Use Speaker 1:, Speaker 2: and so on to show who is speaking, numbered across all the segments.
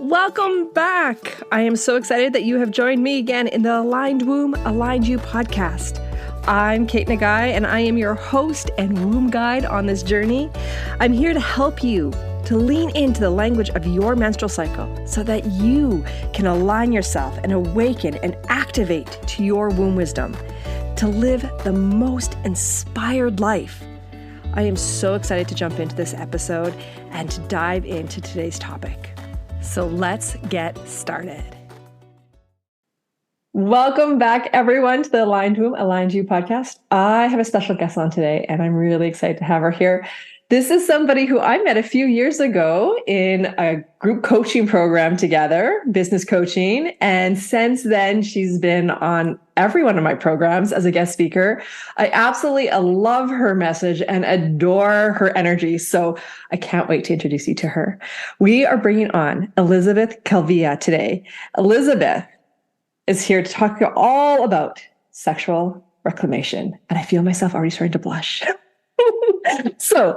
Speaker 1: Welcome back. I am so excited that you have joined me again in the Aligned Womb, Aligned You podcast. I'm Kate Nagai, and I am your host and womb guide on this journey. I'm here to help you to lean into the language of your menstrual cycle so that you can align yourself and awaken and activate to your womb wisdom to live the most inspired life. I am so excited to jump into this episode and to dive into today's topic. So let's get started. Welcome back, everyone, to the Aligned Womb, Aligned You podcast. I have a special guest on today, and I'm really excited to have her here. This is somebody who I met a few years ago in a group coaching program together, business coaching. And since then, she's been on every one of my programs as a guest speaker. I absolutely love her message and adore her energy. So I can't wait to introduce you to her. We are bringing on Elizabeth Caliva today. Elizabeth is here to talk all about sexual reclamation. And I feel myself already starting to blush. So,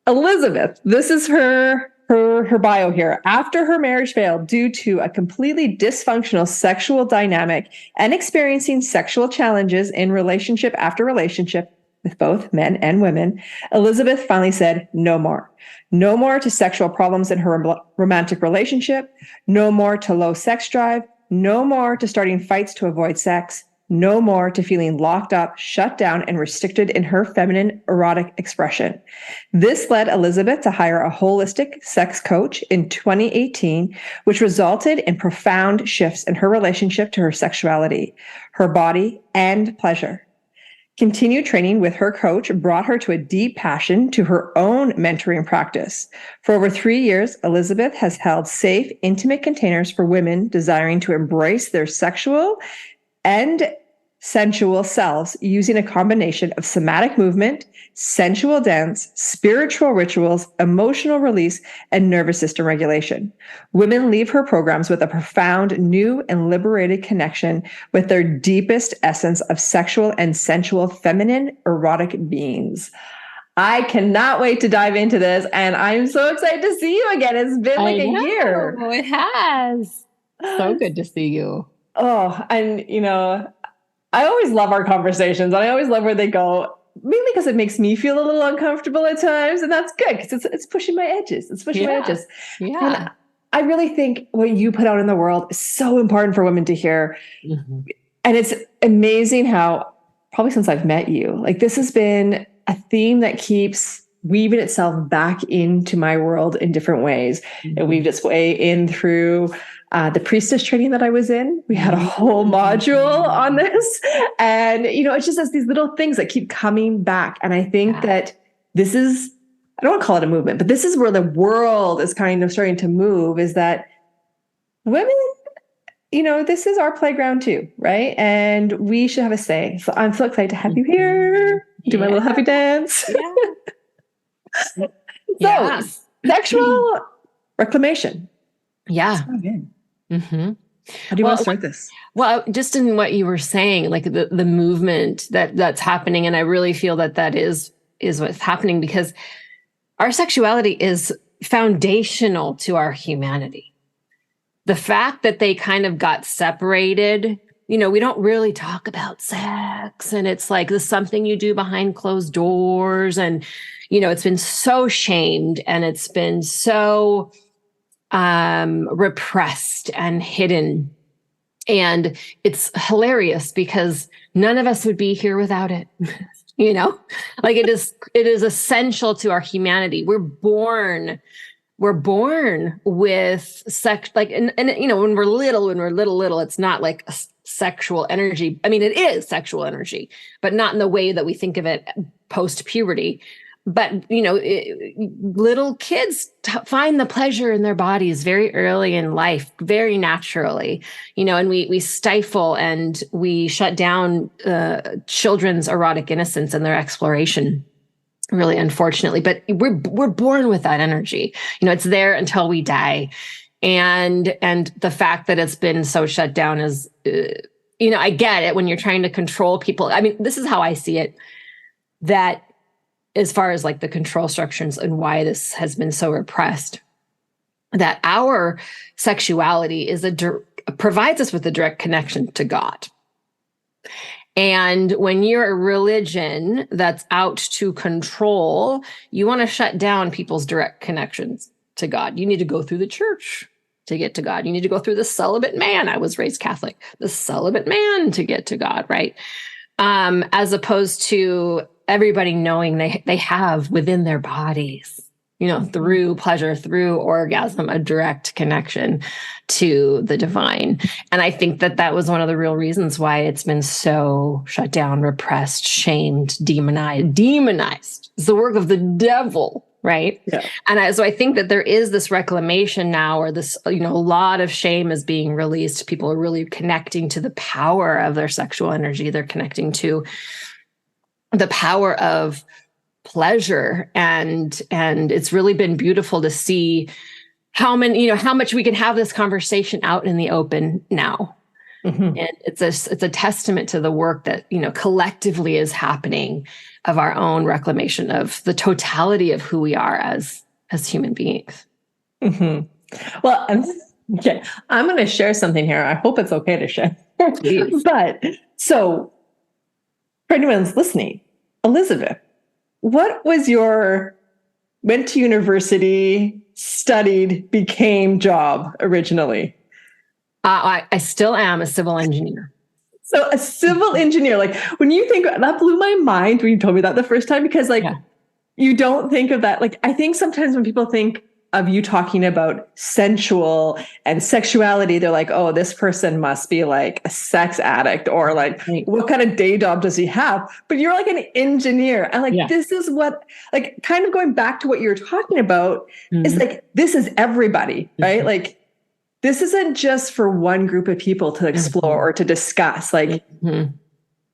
Speaker 1: Elizabeth, this is her bio here. After her marriage failed due to a completely dysfunctional sexual dynamic and experiencing sexual challenges in relationship after relationship with both men and women, Elizabeth finally said, no more. No more to sexual problems in her romantic relationship. No more to low sex drive. No more to starting fights to avoid sex. No more to feeling locked up, shut down, and restricted in her feminine erotic expression. This led Elizabeth to hire a holistic sex coach in 2018, which resulted in profound shifts in her relationship to her sexuality, her body, and pleasure. Continued training with her coach brought her to a deep passion to her own mentoring practice. For over 3 years, Elizabeth has held safe, intimate containers for women desiring to embrace their sexual and sensual selves using a combination of somatic movement, sensual dance, spiritual rituals, emotional release, and nervous system regulation. Women leave her programs with a profound, new, and liberated connection with their deepest essence of sexual and sensual feminine erotic beings. I cannot wait to dive into this, and I'm so excited to see you again. It's been like a year.
Speaker 2: It has. So good to see you.
Speaker 1: Oh, and I always love our conversations, and I always love where they go, mainly because it makes me feel a little uncomfortable at times, and that's good because it's pushing my edges. It's pushing my edges.
Speaker 2: Yeah.
Speaker 1: And I really think what you put out in the world is so important for women to hear. Mm-hmm. And it's amazing how, probably since I've met you, like this has been a theme that keeps weaving itself back into my world in different ways. Mm-hmm. It weaved its way in through the priestess training that I was in. We had a whole module on this. And, it's just as these little things that keep coming back. And I think that this is, I don't want to call it a movement, but this is where the world is kind of starting to move, is that women, this is our playground too, right? And we should have a say. So I'm so excited to have you here. Do my little happy dance. So, sexual reclamation.
Speaker 2: Yeah.
Speaker 1: Mm-hmm. How do you want to start this?
Speaker 2: Well, just in what you were saying, like the movement that's happening, and I really feel that is what's happening, because our sexuality is foundational to our humanity. The fact that they kind of got separated, we don't really talk about sex, and it's like this something you do behind closed doors, and it's been so shamed, and it's been so repressed and hidden. And it's hilarious because none of us would be here without it. Like it is essential to our humanity. We're born with sex, like, and when we're little, it's not like a sexual energy. I mean, it is sexual energy, but not in the way that we think of it post puberty. But, little kids find the pleasure in their bodies very early in life, very naturally, and we stifle and we shut down children's erotic innocence and their exploration, really, unfortunately. But we're born with that energy. It's there until we die. And the fact that it's been so shut down is, I get it when you're trying to control people. I mean, this is how I see it, that as far as like the control structures and why this has been so repressed, that our sexuality provides us with a direct connection to God. And when you're a religion that's out to control, you want to shut down people's direct connections to God. You need to go through the church to get to God. You need to go through the celibate man. I was raised Catholic, the celibate man to get to God, right? As opposed to everybody knowing they have within their bodies, through pleasure, through orgasm, a direct connection to the divine. And I think that was one of the real reasons why it's been so shut down, repressed, shamed, demonized. It's the work of the devil, right?
Speaker 1: Yeah.
Speaker 2: And so I think that there is this reclamation now, or this, a lot of shame is being released. People are really connecting to the power of their sexual energy. They're connecting to the power of pleasure, and it's really been beautiful to see how much we can have this conversation out in the open now. Mm-hmm. And it's a testament to the work that collectively is happening of our own reclamation of the totality of who we are as human beings.
Speaker 1: Mm-hmm. Well, okay, I'm going to share something here. I hope it's okay to share. But so, for anyone who's listening, Elizabeth, what was your went to university, studied, became job originally?
Speaker 2: I still am a civil engineer.
Speaker 1: So a civil engineer, like when you think, that blew my mind when you told me that the first time, because you don't think of that. Like, I think sometimes when people think of you talking about sensual and sexuality, they're like, oh, this person must be like a sex addict, or like, what kind of day job does he have? But you're like an engineer. And like, this is what, like, kind of going back to what you're talking about, is like, this is everybody, right? Like, this isn't just for one group of people to explore or to discuss. Like,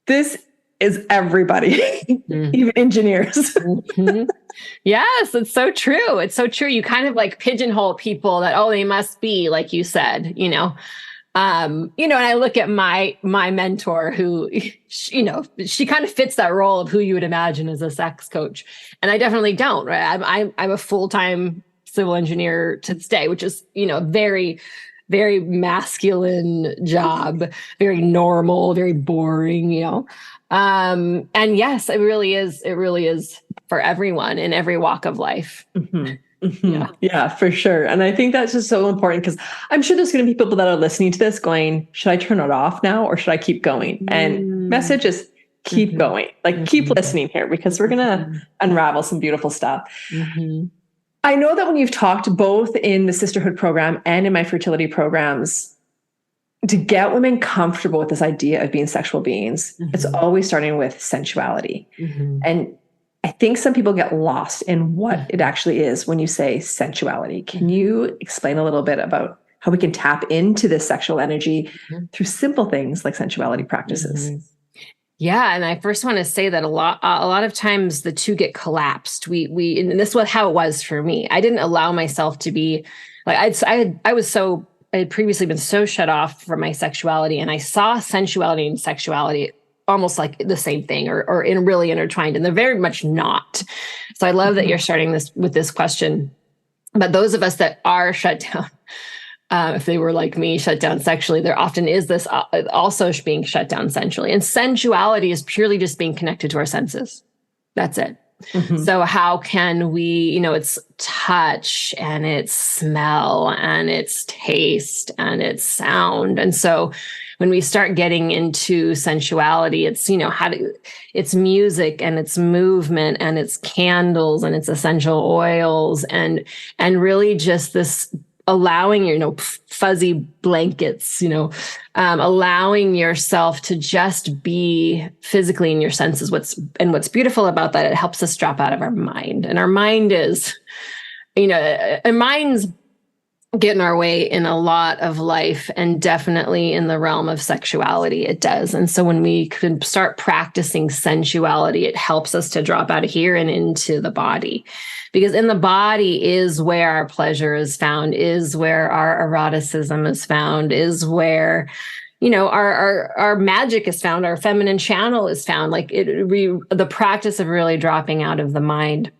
Speaker 1: this is everybody, even engineers.
Speaker 2: Yes, it's so true. It's so true. You kind of like pigeonhole people that, oh, they must be, like you said, and I look at my mentor who, she kind of fits that role of who you would imagine as a sex coach. And I definitely don't, right? I'm a full-time civil engineer to this day, which is, very, very masculine job, very normal, very boring, and yes, it really is for everyone in every walk of life.
Speaker 1: Mm-hmm. Mm-hmm. Yeah, for sure. And I think that's just so important, because I'm sure there's going to be people that are listening to this going, should I turn it off now or should I keep going? And message is keep going, like keep listening here, because we're going to unravel some beautiful stuff. I know that when you've talked both in the sisterhood program and in my fertility programs, to get women comfortable with this idea of being sexual beings, it's always starting with sensuality. And I think some people get lost in what it actually is when you say sensuality. Can you explain a little bit about how we can tap into this sexual energy through simple things like sensuality practices?
Speaker 2: Yeah, and I first want to say that a lot of times the two get collapsed. And this was how it was for me. I didn't allow myself to be like I had previously been so shut off from my sexuality, and I saw sensuality and sexuality almost like the same thing, or in really intertwined, and they're very much not. So I love that you're starting this with this question. But those of us that are shut down, if they were like me, shut down sexually, there often is this also being shut down sensually. And sensuality is purely just being connected to our senses. That's it. So how can we, it's touch, and it's smell, and it's taste, and it's sound. And so when we start getting into sensuality, it's, it's music, and it's movement, and it's candles, and it's essential oils, and really just this allowing fuzzy blankets, allowing yourself to just be physically in your senses. What's beautiful about that, it helps us drop out of our mind. And our mind is, our minds get in our way in a lot of life, and definitely in the realm of sexuality, it does. And so when we can start practicing sensuality, it helps us to drop out of here and into the body. Because in the body is where our pleasure is found, is where our eroticism is found, is where, our magic is found, our feminine channel is found. Like the practice of really dropping out of the mind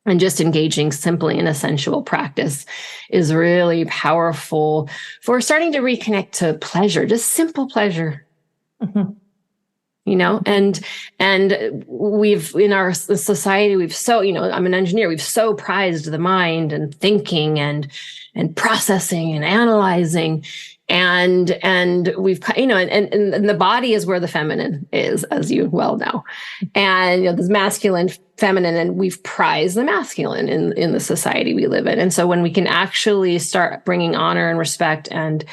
Speaker 2: And just engaging simply in a sensual practice is really powerful for starting to reconnect to pleasure, just simple pleasure.
Speaker 1: Mm-hmm.
Speaker 2: And we've, in our society, we've so, I'm an engineer, we've so prized the mind and thinking and processing and analyzing. And we've, and the body is where the feminine is, as you well know. And, there's masculine, feminine, and we've prized the masculine in the society we live in. And so when we can actually start bringing honor and respect and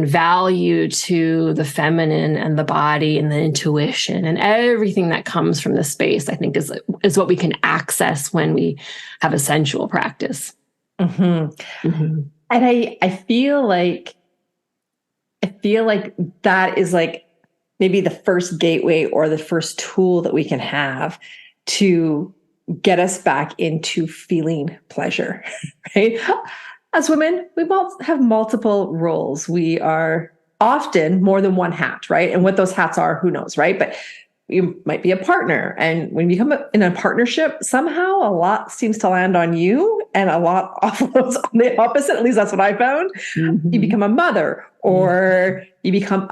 Speaker 2: value to the feminine and the body and the intuition and everything that comes from the space, I think is what we can access when we have a sensual practice.
Speaker 1: Mm-hmm. Mm-hmm. And I feel like that is like maybe the first gateway or the first tool that we can have to get us back into feeling pleasure, right? As women, we both have multiple roles. We are often more than one hat, right? And what those hats are, who knows, right? But you might be a partner. And when you come in a partnership, somehow a lot seems to land on you and a lot offloads on the opposite. At least that's what I found. Mm-hmm. You become a mother, or you become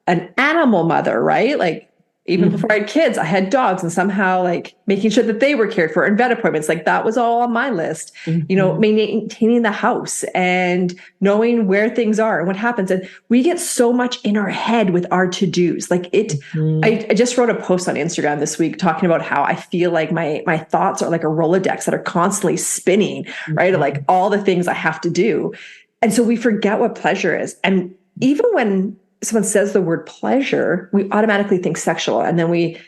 Speaker 1: an animal mother, right? Like, even before I had kids, I had dogs, and somehow like making sure that they were cared for and vet appointments, like that was all on my list, maintaining the house and knowing where things are and what happens. And we get so much in our head with our to-dos. Like I just wrote a post on Instagram this week talking about how I feel like my thoughts are like a Rolodex that are constantly spinning, right? Like all the things I have to do. And so we forget what pleasure is. And even when someone says the word pleasure, we automatically think sexual, and then we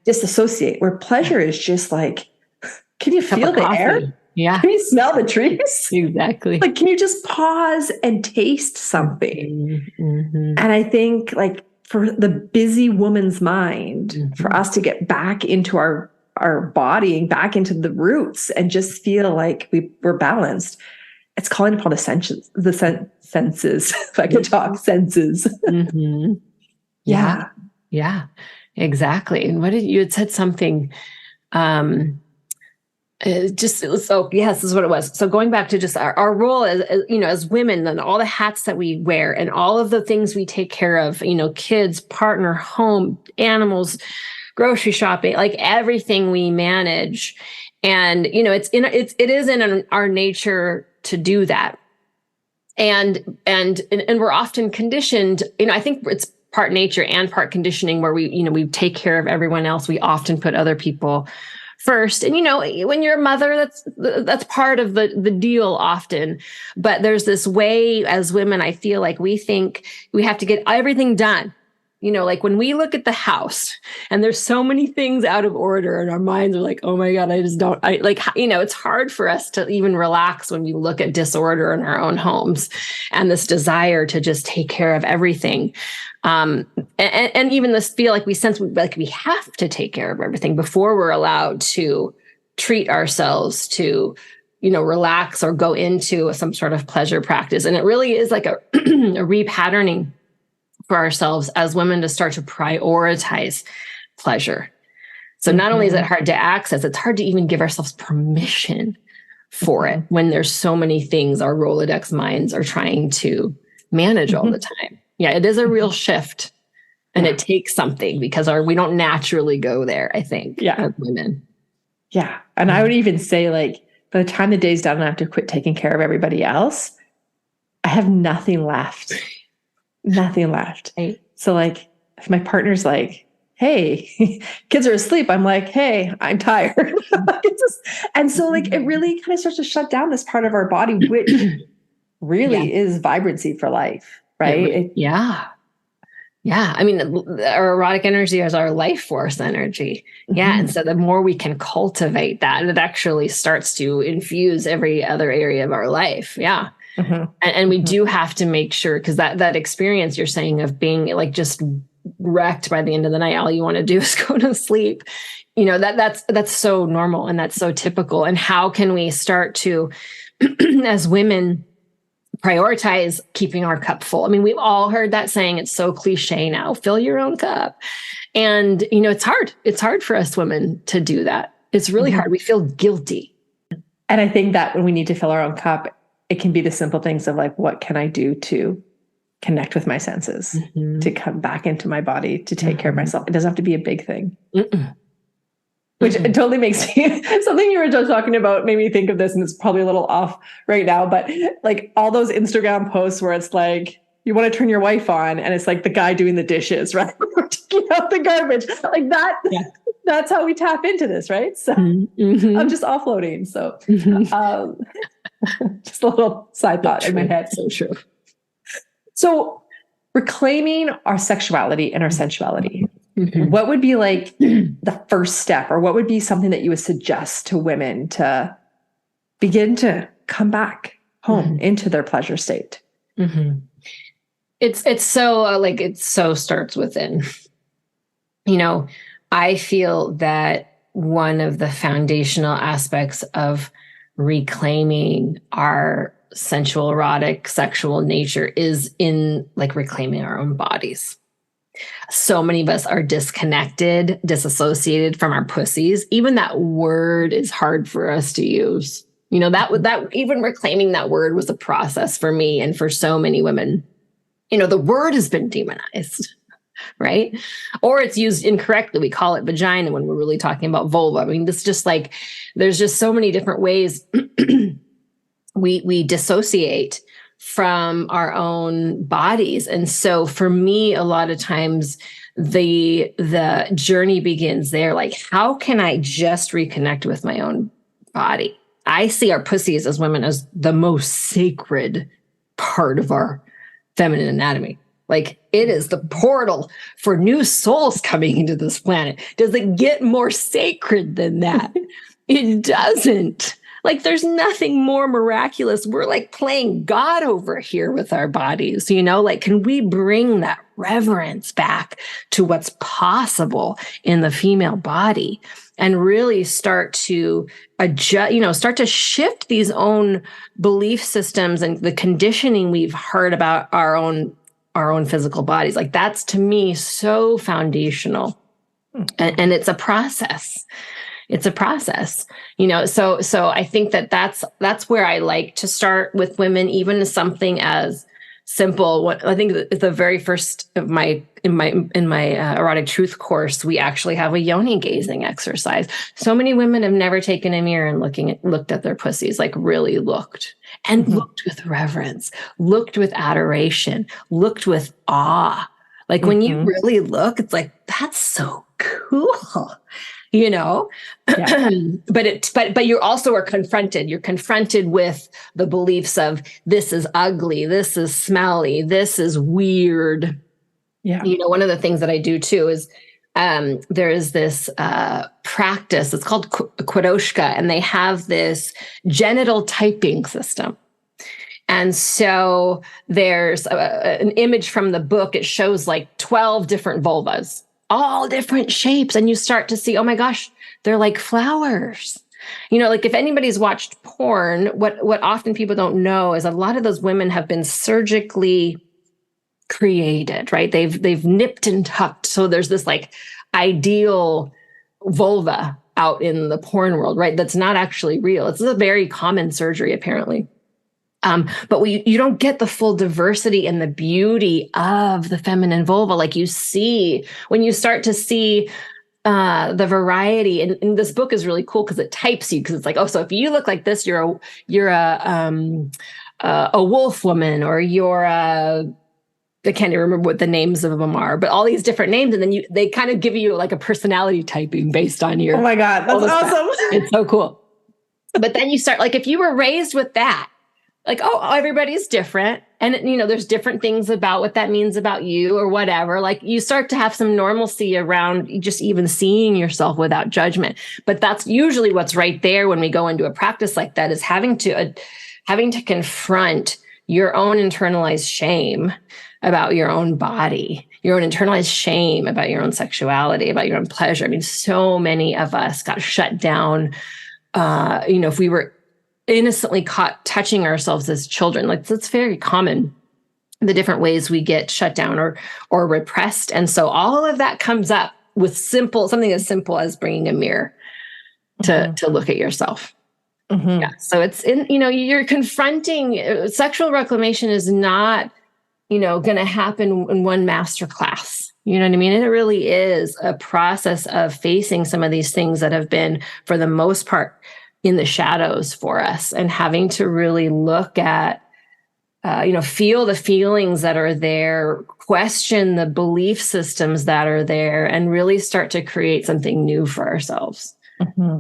Speaker 1: disassociate, where pleasure is just like, can you feel the air?
Speaker 2: Yeah.
Speaker 1: Can you smell the trees?
Speaker 2: Exactly.
Speaker 1: Like, can you just pause and taste something? Mm-hmm. And I think like for the busy woman's mind, for us to get back into our body and back into the roots and just feel like we're balanced, it's calling upon the senses, if I could talk, senses.
Speaker 2: Mm-hmm. Yeah, exactly. And you had said something, this is what it was. So going back to just our role as women, and all the hats that we wear and all of the things we take care of, kids, partner, home, animals, grocery shopping, like everything we manage. And, it is in our nature to do that. And we're often conditioned, I think it's part nature and part conditioning, where we take care of everyone else. We often put other people first. And, when you're a mother, that's part of the deal often. But there's this way as women, I feel like we think we have to get everything done. Like when we look at the house and there's so many things out of order and our minds are like, oh my God, it's hard for us to even relax when we look at disorder in our own homes and this desire to just take care of everything. And even this feel like we sense like we have to take care of everything before we're allowed to treat ourselves, to, relax or go into some sort of pleasure practice. And it really is like a repatterning for ourselves as women to start to prioritize pleasure. So not only is it hard to access, it's hard to even give ourselves permission for it when there's so many things our Rolodex minds are trying to manage all the time. Yeah, it is a real shift, and it takes something because we don't naturally go there, I think, as women.
Speaker 1: Yeah. And I would even say, like, by the time the day's done and I have to quit taking care of everybody else, I have nothing left. Nothing left.
Speaker 2: Right.
Speaker 1: So like, if my partner's like, hey, kids are asleep, I'm like, hey, I'm tired. And so like, it really kind of starts to shut down this part of our body, which really is vibrancy for life, right?
Speaker 2: Yeah. I mean, our erotic energy is our life force energy. Yeah. And so the more we can cultivate that, it actually starts to infuse every other area of our life. Yeah. And we do have to make sure, because that experience you're saying of being like just wrecked by the end of the night, all you want to do is go to sleep. That's so normal and that's so typical. And how can we start to, as women, prioritize keeping our cup full? I mean, we've all heard that saying. It's so cliche now, fill your own cup. And, it's hard. It's hard for us women to do that. It's really hard. We feel guilty
Speaker 1: And I think that when we need to fill our own cup, it can be the simple things of like, what can I do to connect with my senses, to come back into my body, to take care of myself? It doesn't have to be a big thing. Which it totally makes me, something you were just talking about made me think of this, and it's probably a little off right now, but like all those Instagram posts where it's like, you want to turn your wife on, and it's like the guy doing the dishes, right? Or taking out the garbage. Like that, that's how we tap into this, right? So I'm just offloading. So just a little side thought in my head.
Speaker 2: So true.
Speaker 1: So reclaiming our sexuality and our sensuality. What would be like the first step, or what would be something that you would suggest to women to begin to come back home into their pleasure state?
Speaker 2: It's so like, it so starts within. I feel that one of the foundational aspects of reclaiming our sensual, erotic, sexual nature is in like reclaiming our own bodies. So many of us are disconnected, disassociated from our pussies. Even that word is hard for us to use. That even reclaiming that word was a process for me and for so many women. The word has been demonized, right? Or it's used incorrectly. We call it vagina when we're really talking about vulva. I mean, this just like, there's just so many different ways we dissociate from our own bodies. And so for me, a lot of times the journey begins there. Like, how can I just reconnect with my own body? I see our pussies as women as the most sacred part of our feminine anatomy. Like, it is the portal for new souls coming into this planet. Does it get more sacred than that? It doesn't. Like, there's nothing more miraculous. We're like playing God over here with our bodies, like, can we bring that reverence back to what's possible in the female body and really start to adjust, start to shift these own belief systems and the conditioning we've heard about our own physical bodies. Like, that's to me so foundational. And it's a process. It's a process, so I think that's where I like to start with women, even something as simple. What I think the very first of my erotic truth course, we actually have a yoni gazing exercise. So many women have never taken a mirror and looked at their pussies, like really looked looked with reverence, looked with adoration, looked with awe. Like when you really look, it's like, that's so cool. But you also are confronted. You're confronted with the beliefs of, this is ugly, this is smelly, this is weird. Yeah. One of the things that I do too is there is this practice. It's called Kwadoshka, and they have this genital typing system. And so there's an image from the book. It shows like 12 different vulvas, all different shapes. And you start to see, oh my gosh, they're like flowers. Like if anybody's watched porn, what often people don't know is a lot of those women have been surgically created, right? They've nipped and tucked. So there's this like ideal vulva out in the porn world, right? That's not actually real. It's a very common surgery, apparently. But you don't get the full diversity and the beauty of the feminine vulva like you see when you start to see the variety. And this book is really cool because it types you, because it's like, oh, so if you look like this, you're a wolf woman, or you're I can't even remember what the names of them are, but all these different names, and then they kind of give you like a personality typing based on your.
Speaker 1: Oh my God, that's awesome!
Speaker 2: It's so cool. But then you start, like, if you were raised with that. Like, oh, everybody's different. And, there's different things about what that means about you or whatever. Like, you start to have some normalcy around just even seeing yourself without judgment. But that's usually what's right there when we go into a practice like that, is having to confront your own internalized shame about your own body, your own internalized shame about your own sexuality, about your own pleasure. I mean, so many of us got shut down. If we were innocently caught touching ourselves as children, like that's very common, the different ways we get shut down or repressed. And so all of that comes up with something as simple as bringing a mirror to look at yourself.
Speaker 1: Mm-hmm.
Speaker 2: Yeah. So it's you're confronting sexual reclamation is not, going to happen in one master class. You know what I mean? It really is a process of facing some of these things that have been, for the most part, in the shadows for us, and having to really look at, feel the feelings that are there, question the belief systems that are there, and really start to create something new for ourselves.
Speaker 1: Mm-hmm.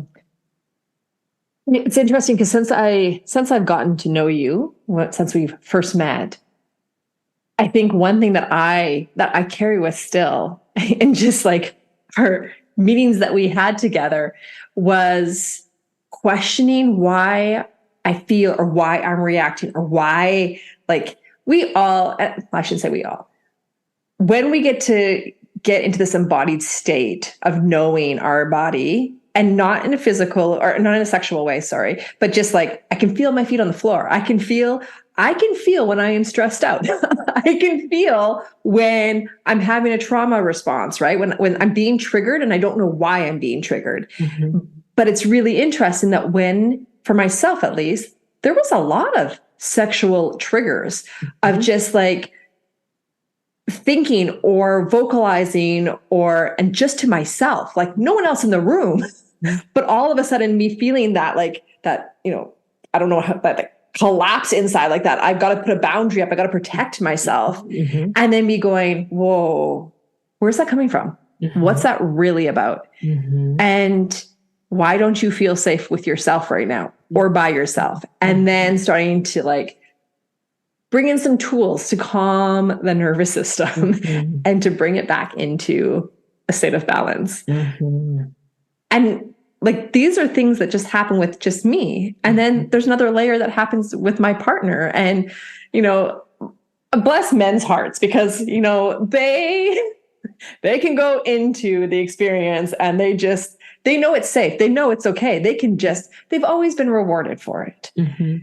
Speaker 1: It's interesting because since I've gotten to know you, since we've first met, I think one thing that I carry with still, and just like our meetings that we had together, was questioning why I feel or why I'm reacting or why, like, we all, I shouldn't say we all, when we get into this embodied state of knowing our body, and not in a physical or not in a sexual way, sorry, but just like I can feel my feet on the floor. I can feel when I am stressed out. I can feel when I'm having a trauma response, right? When I'm being triggered and I don't know why I'm being triggered.
Speaker 2: Mm-hmm.
Speaker 1: But it's really interesting that for myself at least, there was a lot of sexual triggers of just like thinking or vocalizing and just to myself, like no one else in the room, but all of a sudden me feeling that, like that, I don't know how that collapse inside like that. I've got to put a boundary up. I got to protect myself.
Speaker 2: Mm-hmm.
Speaker 1: And then me going, whoa, where's that coming from? Mm-hmm. What's that really about? Mm-hmm. And why don't you feel safe with yourself right now or by yourself? And then starting to like bring in some tools to calm the nervous system and to bring it back into a state of balance. And like, these are things that just happen with just me. And then there's another layer that happens with my partner. And, bless men's hearts, because, they can go into the experience and they know it's safe. They know it's okay. They've always been rewarded for it. Mm-hmm.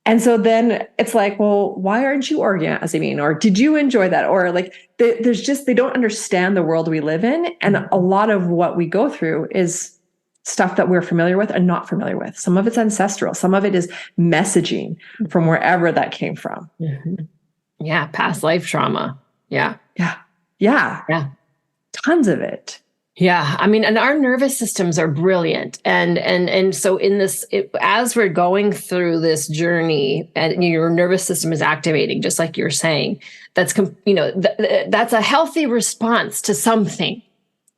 Speaker 1: And so then it's like, well, why aren't you orgasming? Or did you enjoy that? Or like, they don't understand the world we live in. And a lot of what we go through is stuff that we're familiar with and not familiar with. Some of it's ancestral. Some of it is messaging from wherever that came from.
Speaker 2: Mm-hmm. Yeah. Past life trauma. Yeah.
Speaker 1: Yeah. Yeah.
Speaker 2: Yeah.
Speaker 1: Tons of it.
Speaker 2: Yeah. I mean, and our nervous systems are brilliant. And so in this, as we're going through this journey and your nervous system is activating, just like you're saying, that's a healthy response to something.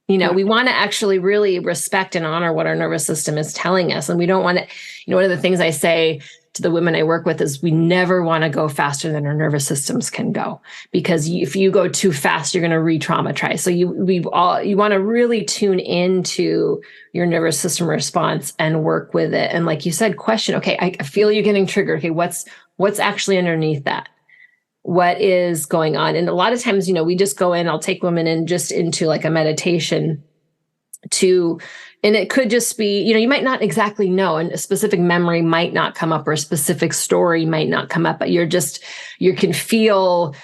Speaker 2: We want to actually really respect and honor what our nervous system is telling us. And we don't want to, one of the ththings I say to the women I work with is we never want to go faster than our nervous systems can go, because if you go too fast, you're going to re-traumatize. So you want to really tune into your nervous system response and work with it. And like you said, question, okay, I feel you getting triggered. Okay, what's actually underneath that? What is going on? And a lot of times, we just go in, I'll take women in just into like a meditation and it could just be, you might not exactly know, and a specific memory might not come up or a specific story might not come up, but you can feel,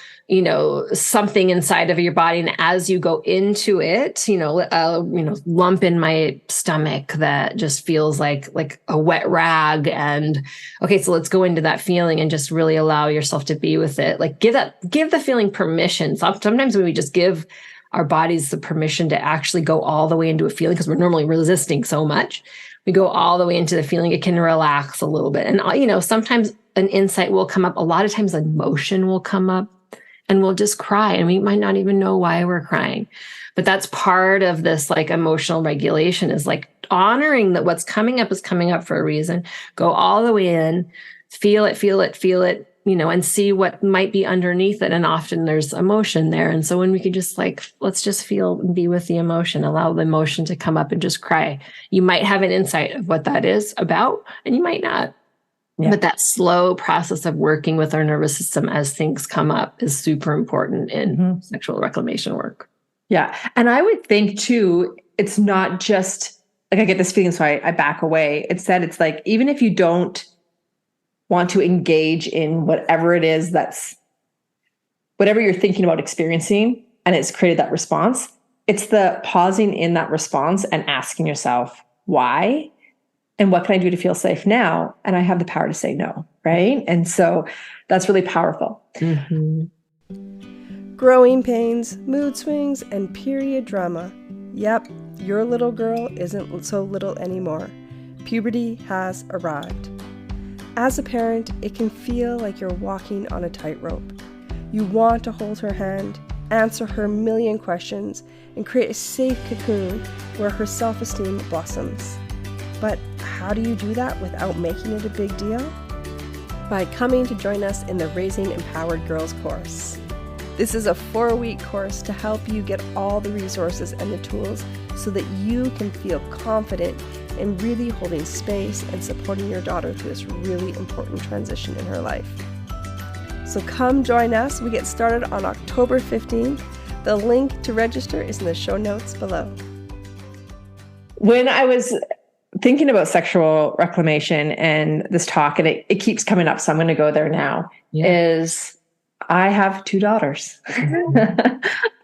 Speaker 2: something inside of your body. And as you go into it, lump in my stomach that just feels like a wet rag. And okay, so let's go into that feeling and just really allow yourself to be with it. Like give the feeling permission. Sometimes when we just give our bodies the permission to actually go all the way into a feeling, because we're normally resisting so much, we go all the way into the feeling, it can relax a little bit. And, sometimes an insight will come up. A lot of times emotion will come up and we'll just cry, and we might not even know why we're crying. But that's part of this like emotional regulation, is like honoring that what's coming up is coming up for a reason. Go all the way in, feel it, and see what might be underneath it. And often there's emotion there. And so when we could just let's just feel and be with the emotion, allow the emotion to come up and just cry. You might have an insight of what that is about, and you might not. Yeah. But that slow process of working with our nervous system as things come up is super important in sexual reclamation work.
Speaker 1: Yeah. And I would think too, it's not just like I get this feeling, so I back away. It's like, even if you don't want to engage in whatever it is whatever you're thinking about experiencing, and it's created that response, it's the pausing in that response and asking yourself, why? And what can I do to feel safe now? And I have the power to say no, right? And so that's really powerful.
Speaker 2: Mm-hmm.
Speaker 3: Growing pains, mood swings, and period drama. Yep, your little girl isn't so little anymore. Puberty has arrived. As a parent, it can feel like you're walking on a tightrope. You want to hold her hand, answer her million questions, and create a safe cocoon where her self-esteem blossoms. But how do you do that without making it a big deal? By coming to join us in the Raising Empowered Girls course. This is a 4-week course to help you get all the resources and the tools so that you can feel confident in really holding space and supporting your daughter through this really important transition in her life. So come join us. We get started on October 15th. The link to register is in the show notes below.
Speaker 1: When I was thinking about sexual reclamation and this talk, and it keeps coming up, so I'm going to go there now, is I have 2 daughters.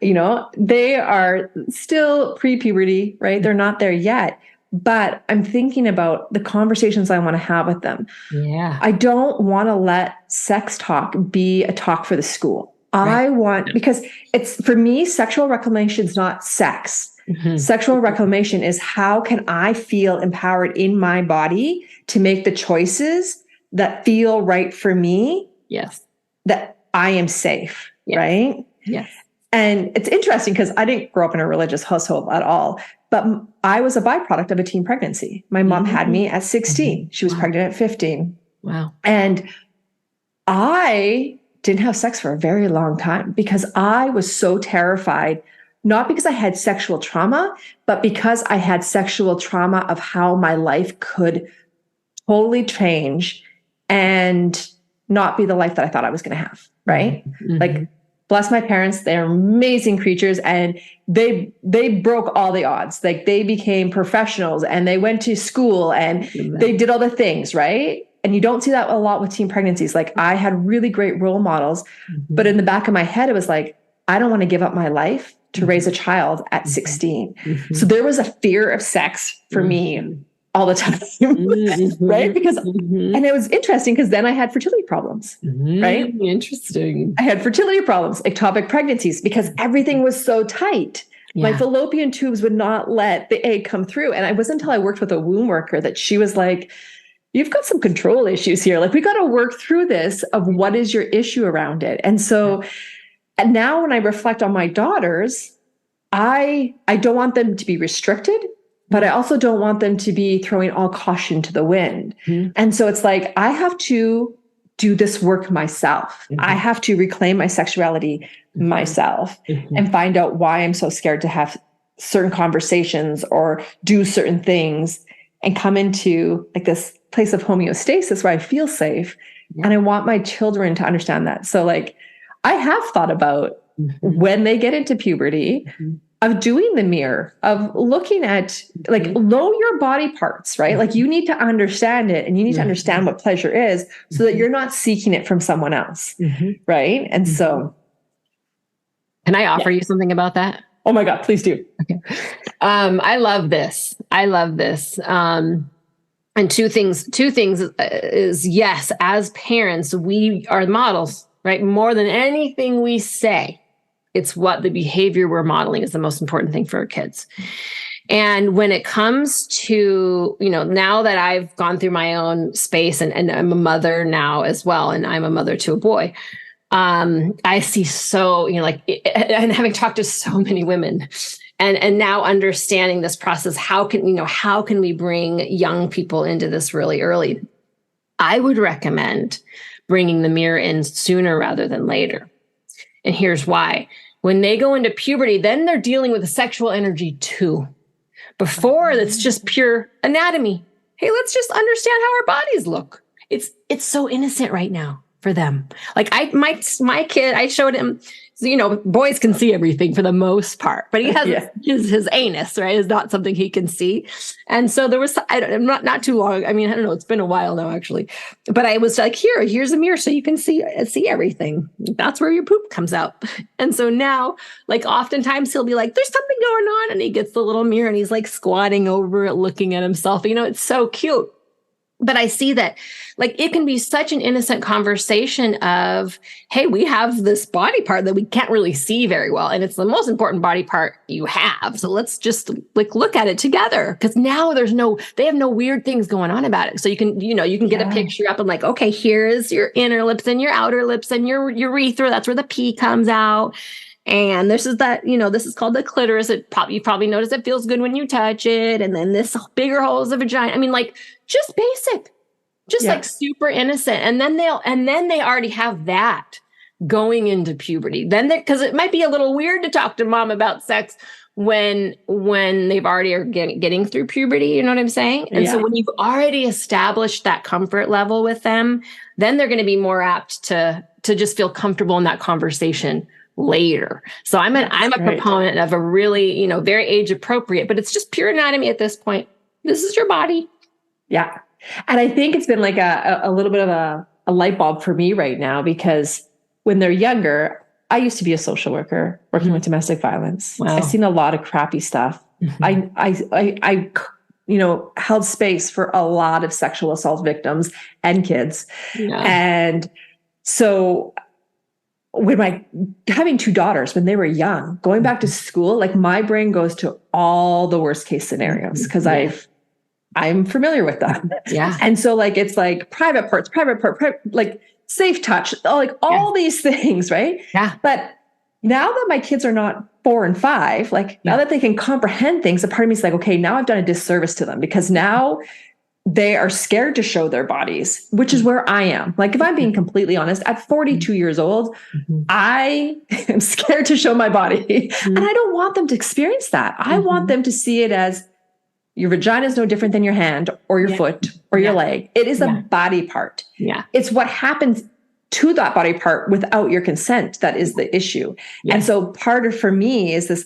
Speaker 1: They are still pre-puberty, right? They're not there yet, but I'm thinking about the conversations I want to have with them.
Speaker 2: Yeah.
Speaker 1: I don't want to let sex talk be a talk for the school.
Speaker 2: Right.
Speaker 1: I want, because it's, for me, sexual reclamation is not sex.
Speaker 2: Mm-hmm.
Speaker 1: Sexual reclamation is how can I feel empowered in my body to make the choices that feel right for me?
Speaker 2: Yes.
Speaker 1: That I am safe,
Speaker 2: yes.
Speaker 1: right?
Speaker 2: Yes.
Speaker 1: And it's interesting because I didn't grow up in a religious household at all, but I was a byproduct of a teen pregnancy. My mom had me at 16. She was pregnant at 15.
Speaker 2: Wow.
Speaker 1: And I didn't have sex for a very long time because I was so terrified, not because I had sexual trauma, but because I had sexual trauma of how my life could totally change and not be the life that I thought I was going to have. Right.
Speaker 2: Mm-hmm.
Speaker 1: Like, bless my parents. They're amazing creatures. And they broke all the odds. Like, they became professionals and they went to school and they did all the things. Right. And you don't see that a lot with teen pregnancies. Like, I had really great role models, but in the back of my head, it was like, I don't want to give up my life to raise a child at 16. So there was a fear of sex for me all the time, right? Because, and it was interesting because then I had fertility problems, right?
Speaker 2: Interesting.
Speaker 1: I had fertility problems, ectopic pregnancies, because everything was so tight. My fallopian tubes would not let the egg come through. And it wasn't until I worked with a womb worker that she was like, you've got some control issues here. Like, we got to work through this of what is your issue around it. And so, and now when I reflect on my daughters, I don't want them to be restricted, but I also don't want them to be throwing all caution to the wind. And so it's like, I have to do this work myself. I have to reclaim my sexuality myself and find out why I'm so scared to have certain conversations or do certain things and come into like this place of homeostasis where I feel safe. And I want my children to understand that. So like, I have thought about when they get into puberty, of doing the mirror, of looking at, like, know your body parts, right? Like, you need to understand it and you need to understand what pleasure is so that you're not seeking it from someone else, right? And so.
Speaker 2: Can I offer you something about that?
Speaker 1: Oh my God, please do.
Speaker 2: Okay. I love this. And two things is, yes, as parents, we are the models, right? More than anything we say, it's what the behavior we're modeling is the most important thing for our kids. And when it comes to, now that I've gone through my own space and I'm a mother now as well, and I'm a mother to a boy, I see so, and having talked to so many women and now understanding this process, how can we bring young people into this really early? I would recommend bringing the mirror in sooner rather than later. And here's why. When they go into puberty, then they're dealing with the sexual energy too. Before, it's just pure anatomy. Hey, let's just understand how our bodies look. It's so innocent right now. for them. Like my kid, I showed him, boys can see everything for the most part, but he has his anus, right? Is not something he can see. And so there was, not too long. I mean, I don't know. It's been a while now, actually, but I was like, here's a mirror so you can see everything. That's where your poop comes out. And so now, like, oftentimes he'll be like, there's something going on. And he gets the little mirror and he's like squatting over it, looking at himself. It's so cute. But I see that, like, it can be such an innocent conversation of, hey, we have this body part that we can't really see very well. And it's the most important body part you have. So let's just like look at it together. Because now they have no weird things going on about it. So you can get a picture up and like, okay, here is your inner lips and your outer lips and your urethra. That's where the pee comes out. And this is called the clitoris. You probably notice it feels good when you touch it. And then this bigger hole is the vagina. I mean, like, just basic, like super innocent. And then they already have that going into puberty. Because it might be a little weird to talk to mom about sex when they've already are getting through puberty. You know what I'm saying? And so when you've already established that comfort level with them, then they're going to be more apt to just feel comfortable in that conversation later. So I'm a proponent of a really, very age appropriate, but it's just pure anatomy at this point. This is your body.
Speaker 1: Yeah. And I think it's been like a little bit of a light bulb for me right now, because when they're younger, I used to be a social worker working with domestic violence.
Speaker 2: Wow.
Speaker 1: I've seen a lot of crappy stuff. I held space for a lot of sexual assault victims and kids. Yeah. And so having two daughters when they were young, going back to school, like, my brain goes to all the worst case scenarios because I'm familiar with them. Yeah. And so, like, it's like private part, like safe touch, like all these things. Right. Yeah. But now that my kids are not 4 and 5, like now that they can comprehend things, a part of me is like, okay, now I've done a disservice to them, because now they are scared to show their bodies, which is where I am. Like, if I'm being completely honest, at 42 years old, I am scared to show my body. And I don't want them to experience that. I want them to see it as, your vagina is no different than your hand or your foot or your leg. It is a body part. Yeah. It's what happens to that body part without your consent that is the issue. Yeah. And so for me is this,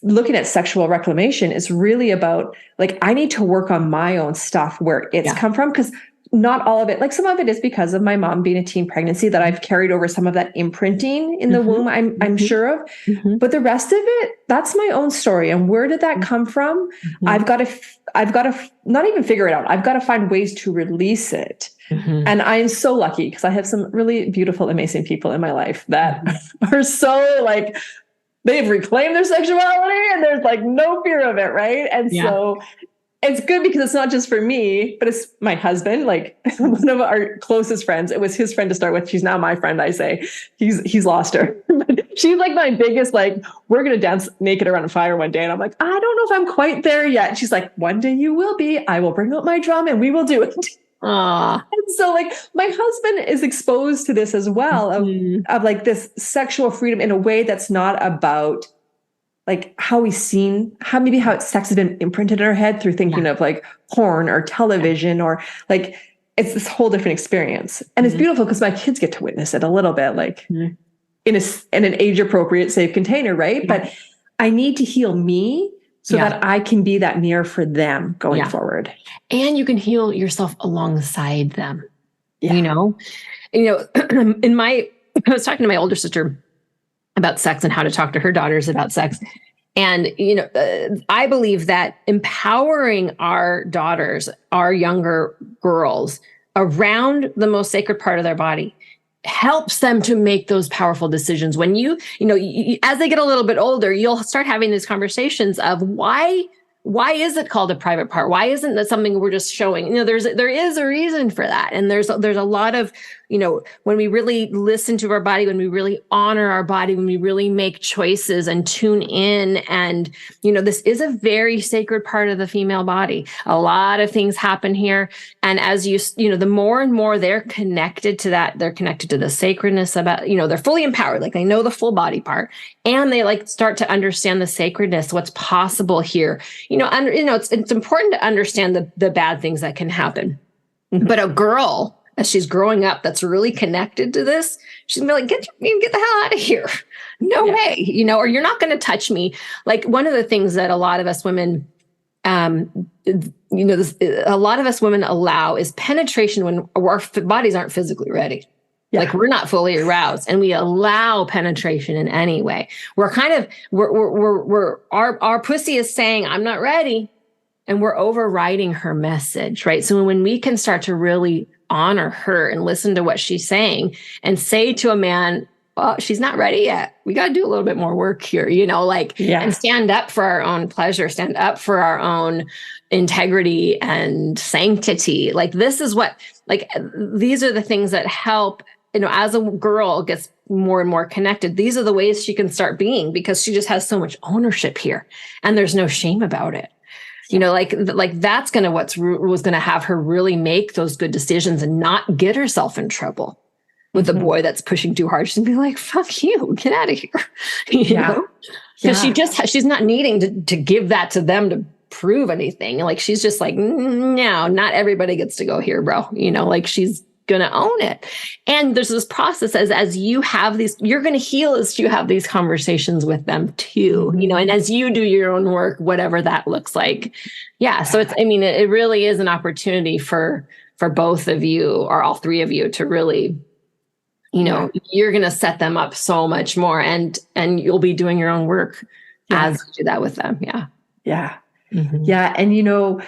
Speaker 1: looking at sexual reclamation is really about, like, I need to work on my own stuff where it's come from, because not all of it, like, some of it is because of my mom being a teen pregnancy, that I've carried over some of that imprinting in the womb, I'm sure of. But the rest of it, that's my own story. And where did that come from? I've got to not even figure it out. I've got to find ways to release it. And I'm so lucky because I have some really beautiful, amazing people in my life that are so, like, they've reclaimed their sexuality and there's, like, no fear of it. Right. And so it's good because it's not just for me, but it's my husband, like, one of our closest friends. It was his friend to start with. She's now my friend. I say he's lost her. She's like my biggest, like, we're going to dance naked around a fire one day. And I'm like, I don't know if I'm quite there yet. And she's like, one day you will be. I will bring out my drum and we will do it. And so, like, my husband is exposed to this as well, of like this sexual freedom in a way that's not about, like, how sex has been imprinted in our head through thinking of, like, porn or television or, like, it's this whole different experience. And it's beautiful because my kids get to witness it a little bit, like, in an age appropriate, safe container. Right. But I need to heal me so that I can be that mirror for them going forward. And
Speaker 2: you can heal yourself alongside them. Yeah. I was talking to my older sister about sex and how to talk to her daughters about sex. And, I believe that empowering our daughters, our younger girls, around the most sacred part of their body helps them to make those powerful decisions. When as they get a little bit older, you'll start having these conversations of why is it called a private part? Why isn't that something we're just showing? There is a reason for that. And there's a lot of, when we really listen to our body, when we really honor our body, when we really make choices and tune in, and, this is a very sacred part of the female body. A lot of things happen here. And as the more and more they're connected to that, they're connected to the sacredness about, they're fully empowered. Like, they know the full body part, and they, like, start to understand the sacredness, what's possible here. It's important to understand the bad things that can happen. But a girl as she's growing up that's really connected to this, she's gonna be like, get the hell out of here. No way, you know, or you're not going to touch me. Like one of the things that a lot of us women, you know, a lot of us women allow is penetration when our bodies aren't physically ready. Yeah. Like we're not fully aroused, and we allow penetration in any way. We're kind of our pussy is saying, I'm not ready. And we're overriding her message, right? So when we can start to really honor her and listen to what she's saying and say to a man, well, she's not ready yet. We got to do a little bit more work here, you know, like, and stand up for our own pleasure, stand up for our own integrity and sanctity. Like this is what, like, these are the things that help, you know, as a girl gets more and more connected, these are the ways she can start being, because she just has so much ownership here and there's no shame about it. You know, like that's going to, was going to have her really make those good decisions and not get herself in trouble with the boy that's pushing too hard. She's gonna be like, fuck you, get out of here. You know? Because she's not needing to give that to them to prove anything. Like, she's just like, no, not everybody gets to go here, bro. You know, like she's gonna own it. And there's this process as you have these, you're gonna heal as you have these conversations with them too, you know, and as you do your own work, whatever that looks like. Yeah. So it's, I mean, it really is an opportunity for both of you or all three of you to really, you know, you're going to set them up so much more, and you'll be doing your own work as you do that with them. Yeah. Yeah.
Speaker 1: Mm-hmm. Yeah. And, you know,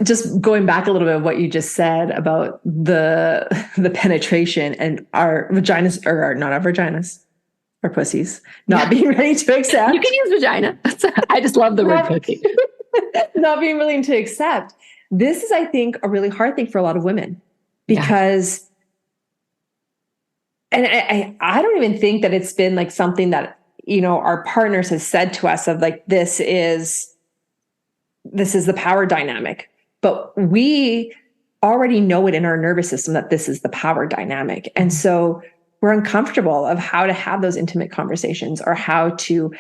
Speaker 1: just going back a little bit of what you just said about the penetration and our vaginas, or not our vaginas, our pussies, not being ready to accept.
Speaker 2: You can use vagina. I just love the word pussy.
Speaker 1: Not being willing to accept. This is, I think, a really hard thing for a lot of women, because and I don't even think that it's been like something that, you know, our partners has said to us of like, this is the power dynamic, but we already know it in our nervous system that this is the power dynamic. And so we're uncomfortable of how to have those intimate conversations or how to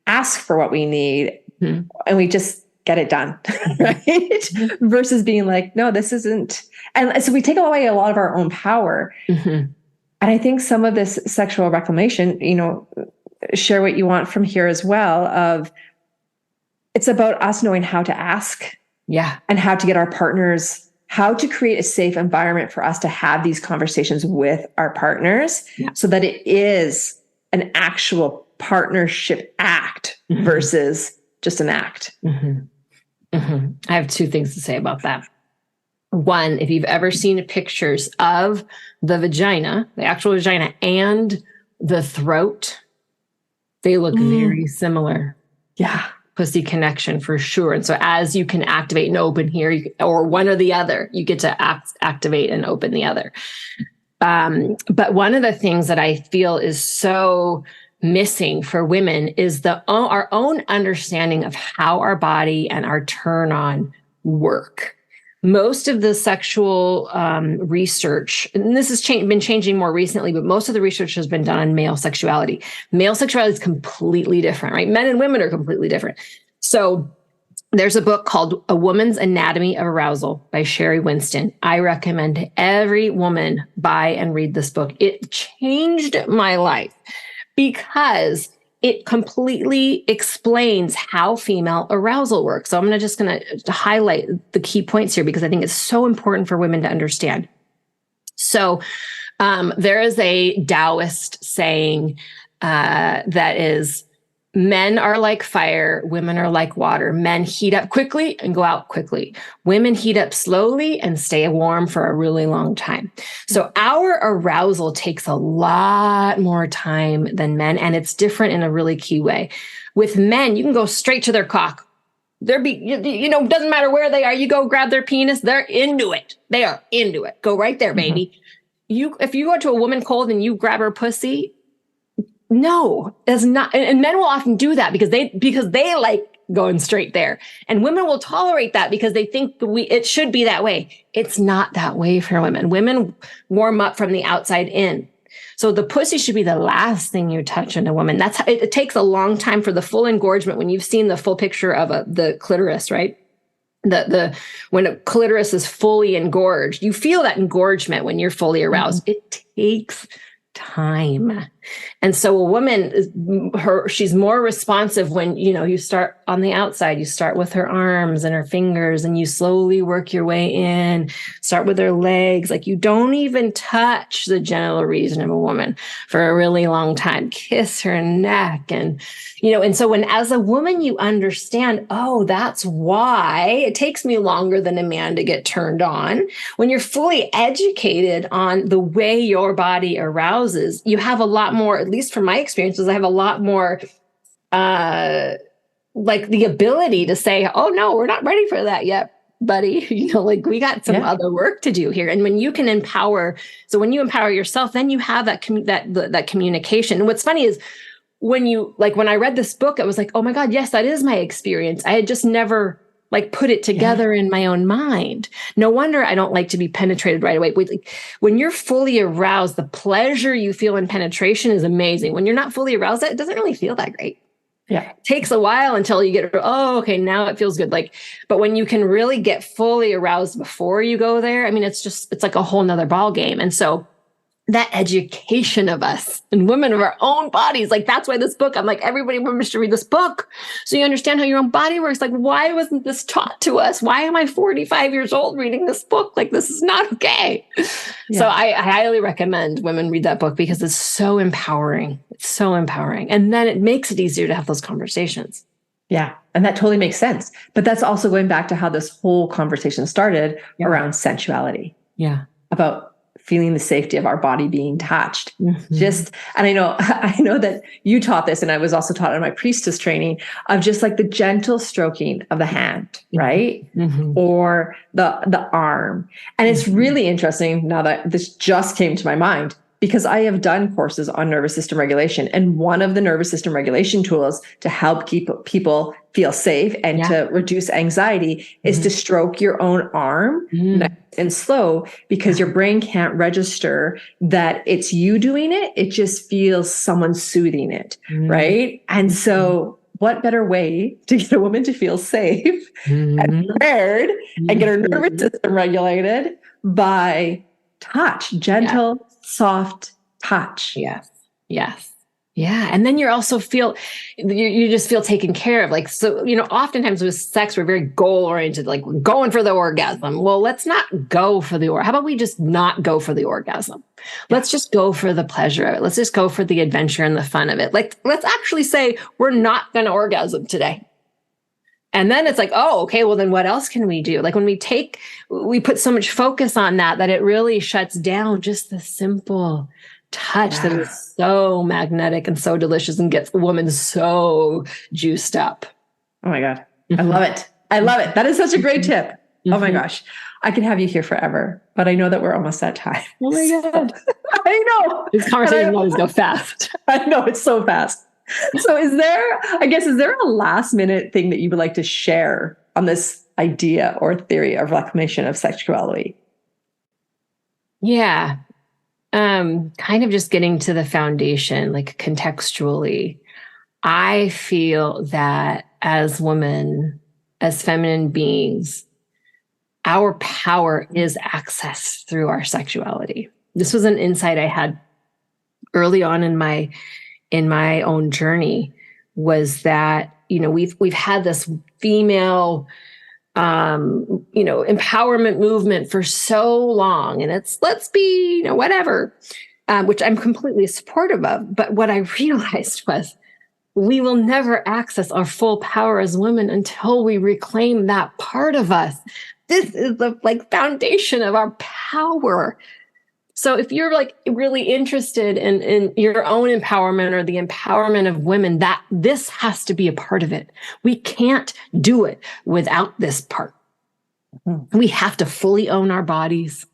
Speaker 1: ask for what we need. Mm-hmm. And we just get it done, right? Mm-hmm. Versus being like, no, this isn't. And so we take away a lot of our own power. Mm-hmm. And I think some of this sexual reclamation, you know, share what you want from here as well, of it's about us knowing how to ask. Yeah. And how to get our partners, how to create a safe environment for us to have these conversations with our partners, so that it is an actual partnership act versus just an act. Mm-hmm.
Speaker 2: Mm-hmm. I have two things to say about that. One, if you've ever seen pictures of the vagina, the actual vagina, and the throat, they look very similar. Yeah. Pussy connection for sure. And so as you can activate and open here, or one or the other, you get to activate and open the other. But one of the things that I feel is so missing for women is our own understanding of how our body and our turn on work. Most of the sexual research, and this has been changing more recently, but most of the research has been done on male sexuality. Male sexuality is completely different, right? Men and women are completely different. So there's a book called A Woman's Anatomy of Arousal by Sherry Winston. I recommend every woman buy and read this book. It changed my life because it completely explains how female arousal works. So I'm just going to highlight the key points here because I think it's so important for women to understand. So there is a Taoist saying that is, men are like fire, women are like water. Men heat up quickly and go out quickly. Women heat up slowly and stay warm for a really long time. So our arousal takes a lot more time than men, and it's different in a really key way. With men, you can go straight to their cock. Doesn't matter where they are. You go grab their penis, they're into it. They are into it. Go right there, baby. Mm-hmm. If you go to a woman cold and you grab her pussy, no, it's not. And men will often do that because they like going straight there. And women will tolerate that because they think it should be that way. It's not that way for women. Women warm up from the outside in. So the pussy should be the last thing you touch in a woman. That's how, it takes a long time for the full engorgement when you've seen the full picture of the clitoris, right? when a clitoris is fully engorged, you feel that engorgement when you're fully aroused. It takes time. And so a woman she's more responsive when, you start on the outside, you start with her arms and her fingers, and you slowly work your way in, start with her legs. Like, you don't even touch the genital region of a woman for a really long time. Kiss her neck. And, and so as a woman, you understand, oh, that's why it takes me longer than a man to get turned on. When you're fully educated on the way your body arouses, you have a lot more, at least from my experiences, I have a lot more like the ability to say, oh no, we're not ready for that yet, buddy. Like, we got some other work to do here. And when you can empower, so when you empower yourself, then you have that communication. And what's funny is when I read this book, I was like, oh my God, yes, that is my experience. I had just never put it together in my own mind. No wonder I don't like to be penetrated right away. When you're fully aroused, the pleasure you feel in penetration is amazing. When you're not fully aroused, it doesn't really feel that great.
Speaker 1: Yeah.
Speaker 2: It takes a while until you get, oh, okay, now it feels good. But when you can really get fully aroused before you go there, I mean, it's like a whole nother ball game. And so that education of us and women of our own bodies, that's why this book, I'm like, everybody should read this book so you understand how your own body works. Like, why wasn't this taught to us? Why am I 45 years old reading this book? This is not okay. Yeah. So I highly recommend women read that book because it's so empowering. It's so empowering. And then it makes it easier to have those conversations.
Speaker 1: Yeah. And that totally makes sense. But that's also going back to how this whole conversation started around sensuality.
Speaker 2: Yeah.
Speaker 1: About feeling the safety of our body being touched. And I know that you taught this, and I was also taught in my priestess training, of just the gentle stroking of the hand, right? Or the arm. And it's really interesting now that this just came to my mind, because I have done courses on nervous system regulation. And one of the nervous system regulation tools to help keep people feel safe and to reduce anxiety is to stroke your own arm nice and slow, because your brain can't register that it's you doing it. It just feels someone soothing it, right? And so what better way to get a woman to feel safe and prepared and get her nervous system regulated by touch, gentle, soft touch.
Speaker 2: Yes. Yes. Yeah. And then you also feel, you just feel taken care of. So, oftentimes with sex, we're very goal oriented, we're going for the orgasm. Well, let's not go for the orgasm. How about we just not go for the orgasm? Let's just go for the pleasure of it. Let's just go for the adventure and the fun of it. Let's actually say we're not going to orgasm today. And then it's oh, okay, well then what else can we do? When we put so much focus on that it really shuts down just the simple touch that is so magnetic and so delicious and gets a woman so juiced up.
Speaker 1: Oh my God. I love it. I love it. That is such a great tip. Oh my gosh. I could have you here forever, but I know that we're almost at time.
Speaker 2: Oh my God.
Speaker 1: I know.
Speaker 2: These conversations always go fast.
Speaker 1: I know, it's so fast. So is there a last minute thing that you would like to share on this idea or theory of reclamation of sexuality?
Speaker 2: Yeah. Kind of just getting to the foundation, contextually. I feel that as women, as feminine beings, our power is accessed through our sexuality. This was an insight I had early on in my own journey, was that, we've had this female empowerment movement for so long, and it's, let's be, whatever, which I'm completely supportive of. But what I realized was we will never access our full power as women until we reclaim that part of us. This is the foundation of our power. So if you're really interested in your own empowerment or the empowerment of women, that this has to be a part of it. We can't do it without this part. We have to fully own our bodies.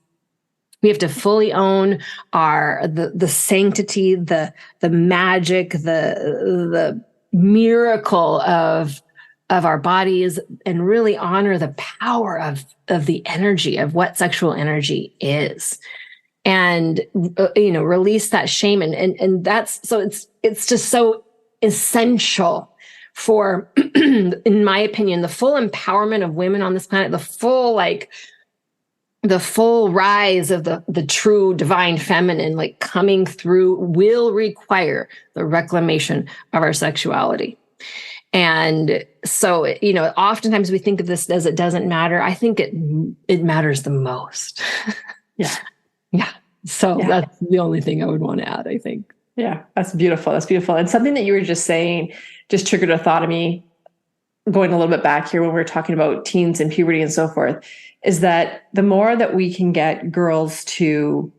Speaker 2: We have to fully own the sanctity, the magic, the miracle of our bodies, and really honor the power of the energy of what sexual energy is. And, release that shame. And that's, so it's just so essential for, in my opinion, the full empowerment of women on this planet, the full rise of the true divine feminine, like coming through, will require the reclamation of our sexuality. And so, oftentimes we think of this as it doesn't matter. I think it matters the most.
Speaker 1: Yeah.
Speaker 2: Yeah. So that's the only thing I would want to add, I think.
Speaker 1: Yeah, that's beautiful. That's beautiful. And something that you were just saying just triggered a thought of me, going a little bit back here when we were talking about teens and puberty and so forth, is that the more that we can get girls to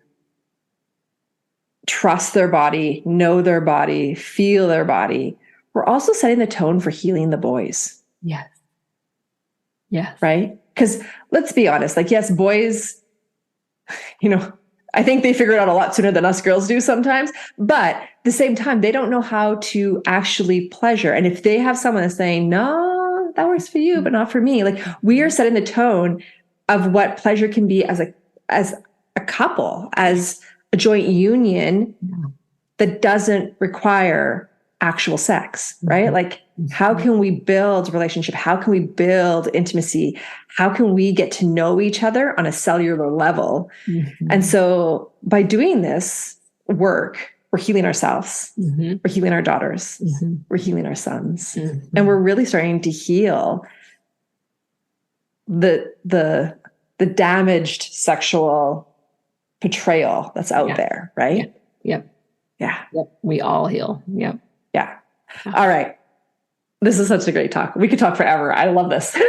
Speaker 1: trust their body, know their body, feel their body, we're also setting the tone for healing the boys.
Speaker 2: Yes. Yes.
Speaker 1: Right? Because let's be honest, like, yes, boys, I think they figure it out a lot sooner than us girls do sometimes, but at the same time, they don't know how to actually pleasure. And if they have someone that's saying, no, that works for you, but not for me, like, we are setting the tone of what pleasure can be as a couple, as a joint union that doesn't require actual sex, right? Like, how can we build relationship? How can we build intimacy? How can we get to know each other on a cellular level? Mm-hmm. And so by doing this work, we're healing ourselves, we're healing our daughters, we're healing our sons, and we're really starting to heal the damaged sexual portrayal that's out there, right?
Speaker 2: Yep. We all heal. Yep.
Speaker 1: Yeah. All right. This is such a great talk. We could talk forever. I love this.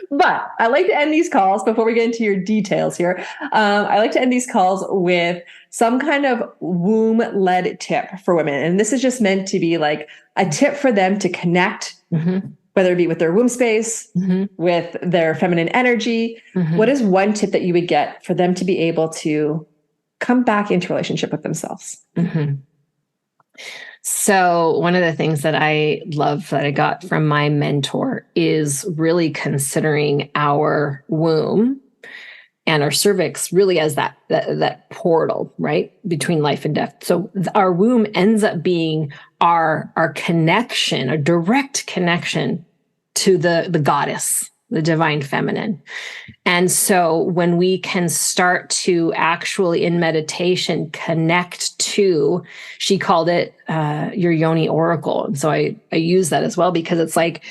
Speaker 1: But I like to end these calls before we get into your details here. I like to end these calls with some kind of womb-led tip for women. And this is just meant to be like a tip for them to connect, whether it be with their womb space, with their feminine energy. What is one tip that you would get for them to be able to come back into relationship with themselves?
Speaker 2: So one of the things that I love that I got from my mentor is really considering our womb and our cervix really as that portal, right, between life and death. So our womb ends up being our connection, a direct connection to the goddess, the divine feminine. And so when we can start to actually in meditation connect to, she called it your yoni oracle. And so I use that as well, because it's like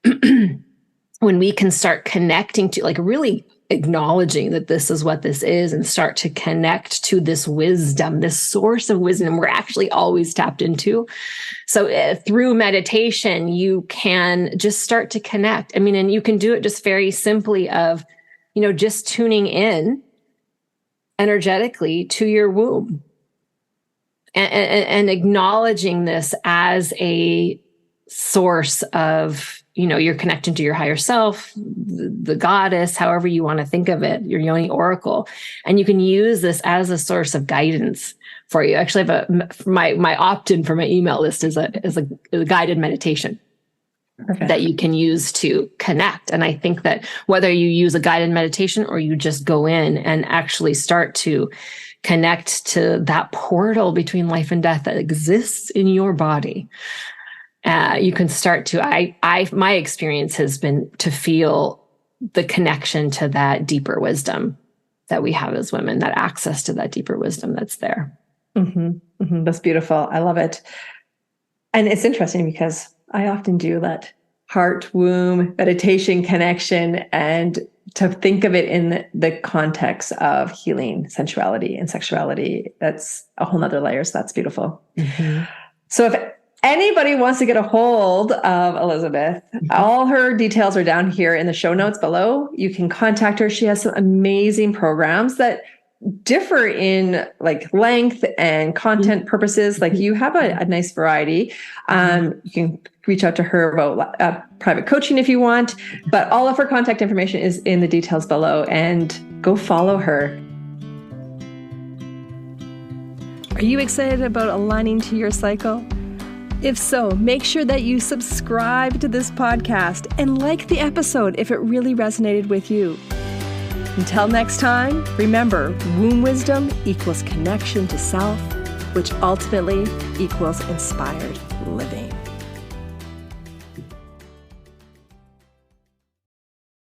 Speaker 2: when we can start connecting to, like, really acknowledging that this is what this is and start to connect to this wisdom, this source of wisdom we're actually always tapped into. So through meditation, you can just start to connect. I mean, and you can do it just very simply of, just tuning in energetically to your womb and acknowledging this as a source of, you're connecting to your higher self, the goddess, however you want to think of it, your yoni oracle. And you can use this as a source of guidance for you. Actually, I have my opt-in for my email list is a guided meditation. Perfect. That you can use to connect. And I think that whether you use a guided meditation or you just go in and actually start to connect to that portal between life and death that exists in your body, you can start to, my experience has been to feel the connection to that deeper wisdom that we have as women, that access to that deeper wisdom that's there.
Speaker 1: That's beautiful. I love it. And it's interesting because I often do that heart womb meditation connection, and to think of it in the context of healing sensuality and sexuality, that's a whole nother layer. So that's beautiful. So if anybody wants to get a hold of Elizabeth, all her details are down here in the show notes below. You can contact her. She has some amazing programs that differ in like length and content purposes. Like, you have a nice variety. You can reach out to her about private coaching if you want, but all of her contact information is in the details below, and go follow her.
Speaker 3: Are you excited about aligning to your cycle? If so, make sure that you subscribe to this podcast and like the episode if it really resonated with you. Until next time, remember, womb wisdom equals connection to self, which ultimately equals inspired living.